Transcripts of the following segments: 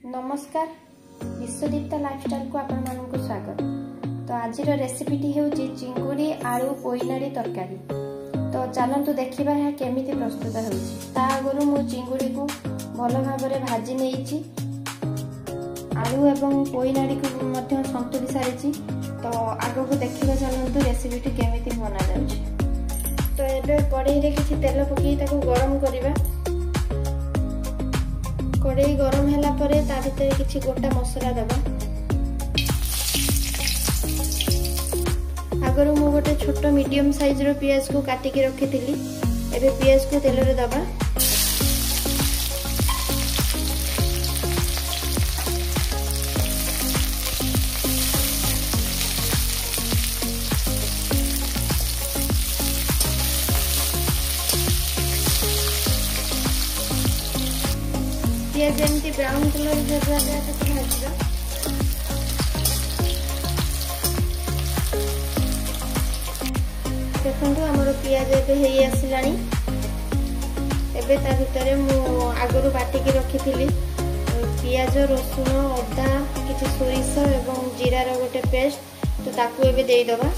नमस्कार विश्वदीप्ता लाइफस्टाइल को आपण मानक स्वागत। तो आज रेसिपीटी हेउची चिंगुड़ी आलू पोईनाड़ी तरकारी। तो चलतु देखा यह केमी प्रस्तुत होउची। ता आगु मु चिंगुड़ी को भल भाव भाजी नहीं आलू एवं पोईनाड़ी को मध्य संतुली सारी। तो आग को देखा चलतु रेसिपीटी केमी बना जाउची। तो एबे कढ़ई रे किछि तेल पकई ताको गरम करिबा। कढ़ई गरम होला परे ता भीतर किछि गोटा मसला दबा। आगर मु गोटे छोट मीडियम साइज रो प्याज को काटी के रखिथिली। एबे प्याज को तेल रे दबा। प्याज एमती ब्राउन कलर भाजा देखो आमर पियाज एबे आसलानी। एबे ता भितर मु आगरू बाटिकी रखिथिली पियाज रसुण अदा किछि सोरिष एवं जीरा रो गोटे पेस्ट। तो ताकू एबे देई दबा।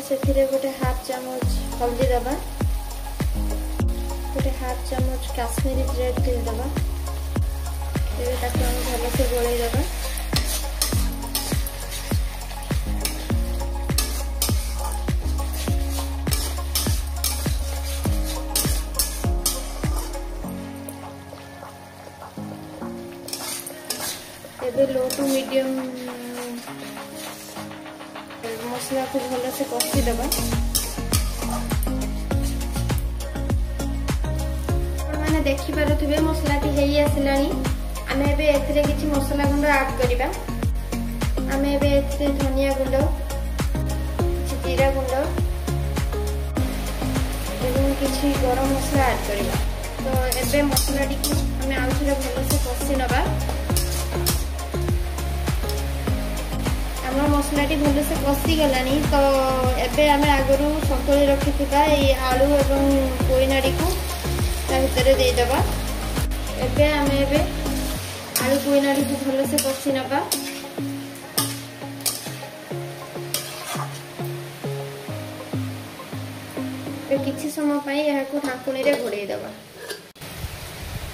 से गोटे हाफ चामच हल्दी दबा। गोटे हाफ चामच काश्मीरी रेड चिली दबा। भल से गोल दबा। लो टू मीडियम मसला को भल से कषी दबा। मैंने देखि पारुथिबे मसलाटी हेई आसिलानी। आमे एबे एथिरे किछि मसला गुंड ऐड करिबा। आमे एबे एथिरे धनिया गुंड किछि जीरा गुंड एवं किछि गरम मसला ऐड करिबा। तो एबे मसलाटी को आमे आउथरे भल से कषी नबा। मसलाटी भल से कषी गलानी। तो एबे आमे आगरू संतुली रखिथिबा ए आलू एवं पोईनाड़ी को ता भितर दे दबा। एबे आमे एबे आलू पोईनाड़ी को भल से कषी नबा। ए किछि समय पई एहा को ढाकुणी रे घोड़ेई दबा।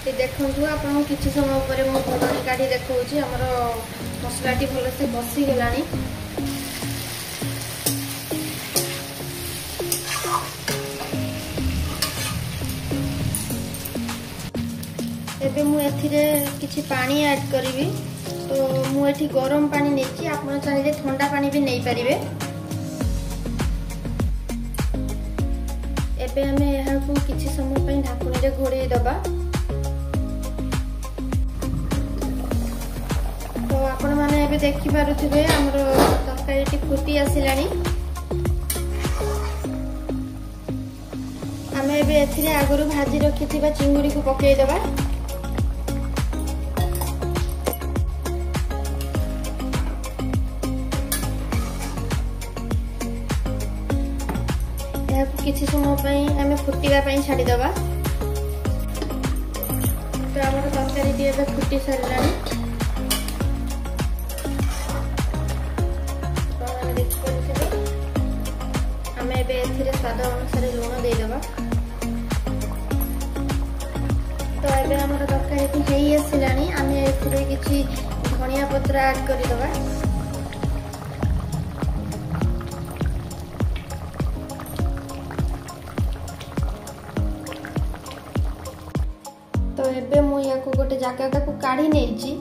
ए देखंतु आपन किछि समय परे मो ढाकुणी काढी देखौची हमर मसलाटी भल से कषी गलानी। एबे मु एथिरे किछि पानी ऐड करिवि। तो मु एठी गरम पानी नेछि। आपण चाहिले ठंडा पानी भी नै परिबे। एबे हमें एहा को किछि समय पई ढाकुणी रे घोड़ेई दबा। तो आपण माने एबे देखि पारुथिबे हमर तरकारीटी फुटी आसिलानी। आमे एबे एथिरे आगरू भाजी रखिथिबा चिंगुड़ी को पकेई दबा। किछि समय पई हमें फुटीवा पई छाडी दबा। तो हमर तरकारी टी एबे फुटी सरलानी। तो हम देख परछे हमें एबे एथिरे स्वाद अनुसार लूण दे दबा। तो एबे हमर तरकारी टी हेई आसिलानी। हमें एथिरे किछि धनिया पत्र ऐड करि दबा। तो एबे मु याको गोटे जगह को काढ़ी नेछि।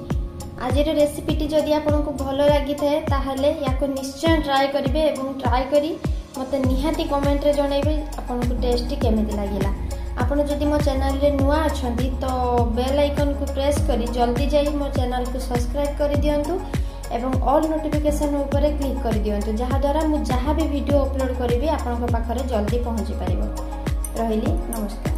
आज रेसिपीटी जदि आपको भल लगी थाए ताहले याको निश्चय ट्राई करिवे एवं ट्राई करी मते निहाती कमेंट रे जणाइबे आपनको टेस्टी केमिति लागिला। आपण जदि मो चैनल रे नुआ अछंती तो बेल आइकन को प्रेस करी जल्दी जाई मो चैनल को सब्सक्राइब करि दियंतु एवं ऑल नोटिफिकेशन ऊपर क्लिक करि दियंतु जहा द्वारा मु जहा भी वीडियो अपलोड करिवि आपनको पाखरे जल्दी पहुंची परिबो। रहिली नमस्कार।